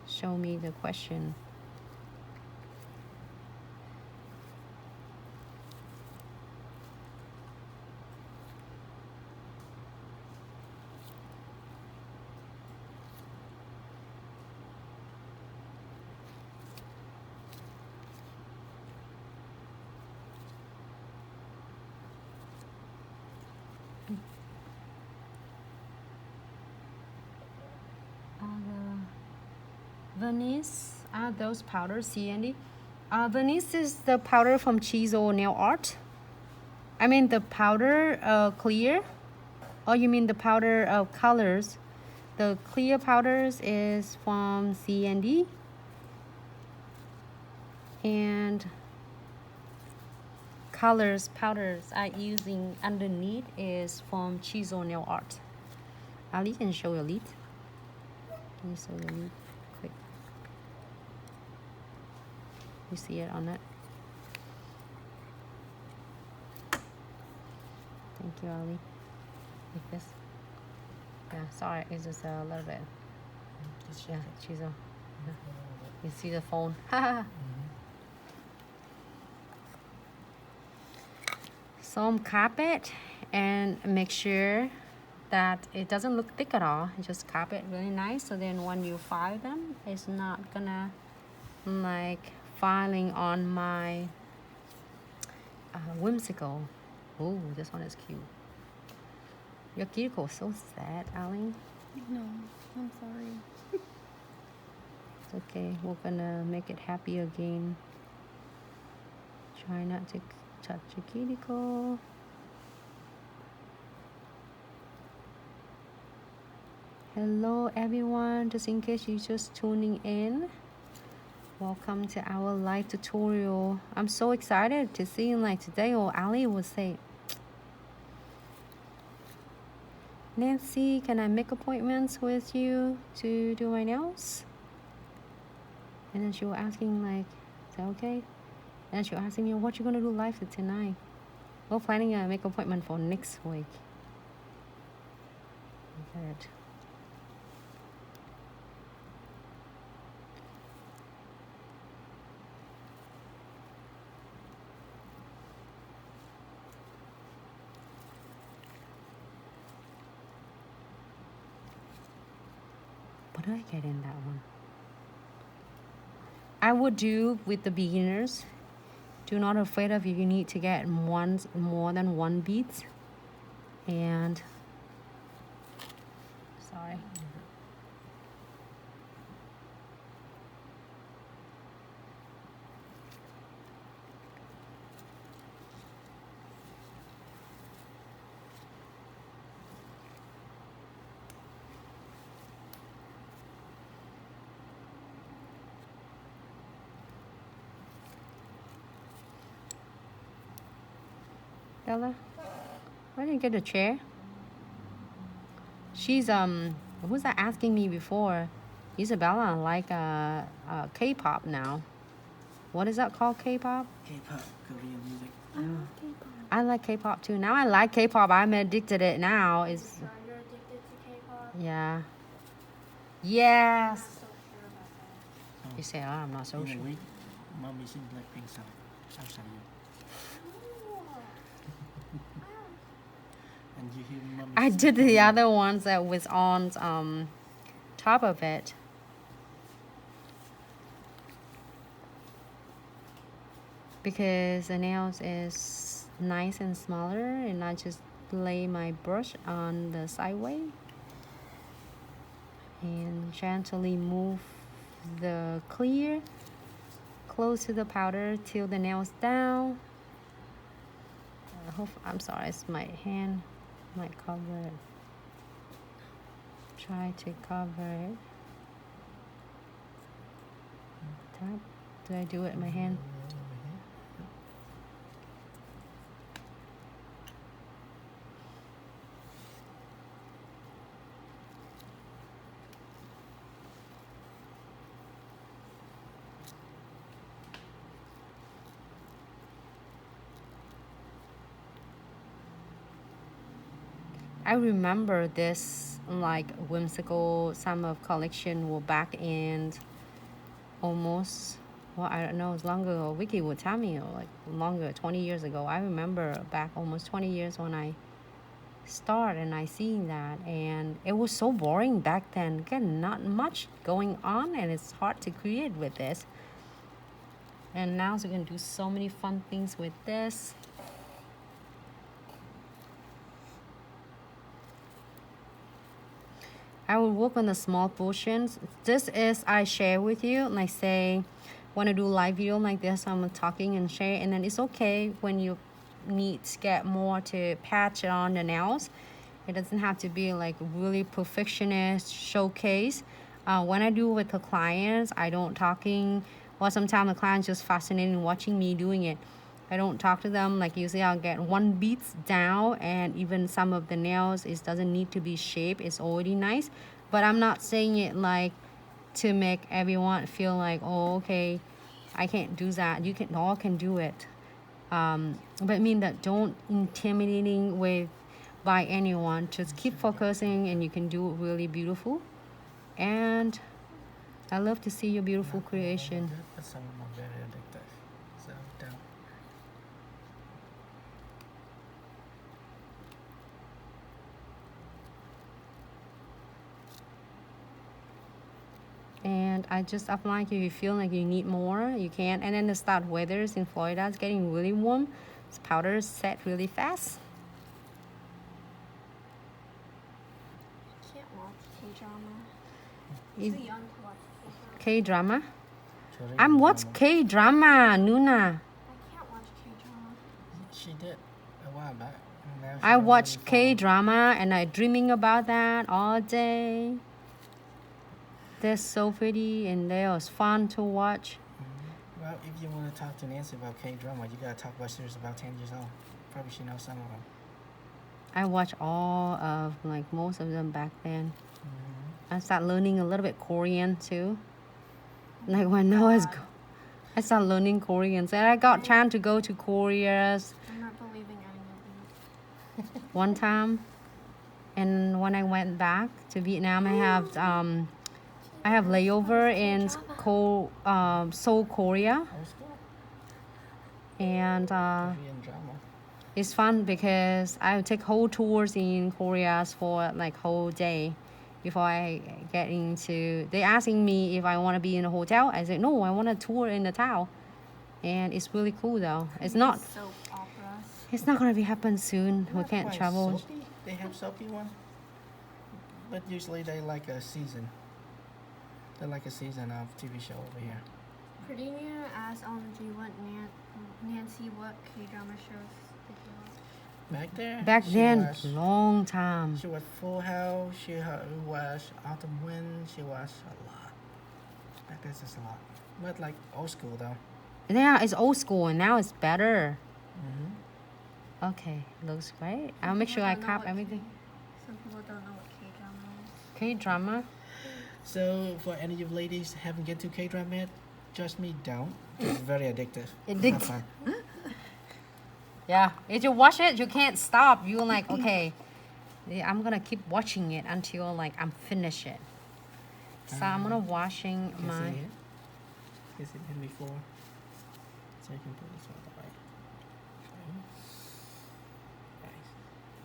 show me the question. Venice, those powders, see Andy? Venice is the powder from Chisel Nail Art. I mean the powder clear. Oh, you mean the powder of colors? The clear powders is from CND. And colors powders I using underneath is from Chisel Nail Art. Ali can show your lead. Can you show your lead? Quick. You see it on it? Thank you, Ali. Like this. Yeah, sorry, it's just a little bit. Yeah, chisel. Yeah. You see the phone? Some carpet and make sure that it doesn't look thick at all. Just cap it really nice, so then when you file them, it's not gonna like filing on my Whimsical. Oh, this one is cute. Your cuticle is so sad, Ali. No, I'm sorry. It's okay. We're gonna make it happy again. Try not to touch your cuticle. Hello everyone, just in case you're just tuning in, welcome to our live tutorial. I'm so excited to see like today, or Ali would say, Nancy, can I make appointments with you to do my nails? And then she was asking like, is that okay? And she was asking me, what you gonna do live tonight? We're planning a make appointment for next week. Good. What do I get in that one? I would do with the beginners. Do not afraid of you need to get more than one bead. And sorry. Bella, why didn't you get a chair? She's who's that asking me before? Isabella like K-pop now. What is that called? K-pop? K-pop, Korean music. I love K-pop. I like K-pop too. Now I like K-pop. I'm addicted to it now. It's You're addicted to K-pop? yeah. I'm Yes. not so sure about that. You say, oh, I'm not so In sure. a week, mommy sing Blackpink song outside you. And you hear mommy I sing did the Korean. other ones that was on top of it. Because the nails is nice and smaller, and I just lay my brush on the sideway and gently move the clear close to the powder till the nails down. I'm sorry, it's my hand might cover it. Try to cover it. Tap. Do I do it in my hand? I remember this like Whimsical summer collection were back in almost, well, I don't know, it's longer ago. Vicky would tell me, like longer, 20 years ago. I remember back almost 20 years when I started and I seen that, and it was so boring back then. Again, not much going on, and it's hard to create with this. And now we can do so many fun things with this. I will work on the small portions. This is I share with you, and I say, want to do live video like this, I'm talking and share, and then it's okay when you need to get more to patch on the nails. It doesn't have to be like really perfectionist showcase. When I do with the clients, I don't talking, or sometimes the clients just fascinated watching me doing it. I don't talk to them. Like usually I'll get one beats down, and even some of the nails, it doesn't need to be shaped. It's already nice. But I'm not saying it like to make everyone feel like, oh, okay, I can't do that. You can all can do it. But I mean that don't intimidating with by anyone. Just keep focusing, and you can do it really beautiful. And I love to see your beautiful creation. But some of them are very addictive. So don't. And I just apply if you feel like you need more, you can. And then the start weathers in Florida, it's getting really warm. This powder set really fast. I can't watch K-drama. If- Too young to watch K-drama. K-drama. Korean I'm watch drama. K-drama, Nuna. I can't watch K-drama. She did a while back. And now she I don't watch really follow. K-drama and I dreaming about that all day. They're so pretty and they was fun to watch. Well, if you want to talk to Nancy about K-drama, you gotta talk about series about 10 years old. Probably she knows some of them. I watch all of like most of them back then. I started learning a little bit Korean too. Like when I was I started learning Korean. And I got chance to go to Korea I'm not believing any of these. one time. And when I went back to Vietnam, I have layover in Seoul, Korea, Old school and Korean drama. it's fun because I take whole tours in Korea for like whole day before I get into. They asking me if I want to be in a hotel. I said no, I want to tour in the town, and it's really cool though. It's not. Soap operas. It's not gonna be happen soon. We Not can't quite travel. Soapy. They have soapy one, but usually they like a season. They like a season of TV show over here. Pretty new asked OMG what Nancy, what K-drama shows did you watch? Back there. Back she then, watched- long time. She was Full House. She watched Autumn Wind. She watched a lot. Back there's just a lot. But like old school though. Yeah, it's old school and now it's better. Mm-hmm. Okay, looks great. I'll make sure I cap everything. Some people don't know what K-drama is. K-drama. So for any of you ladies haven't get to K-drama yet, trust me, don't. It's very addictive. Addictive. Have fun. Yeah, if you watch it, you can't stop. You're like, okay, yeah, I'm gonna keep watching it until like I'm finish it. So I'm gonna washing Can my. see it? Can see it before? So you can put this one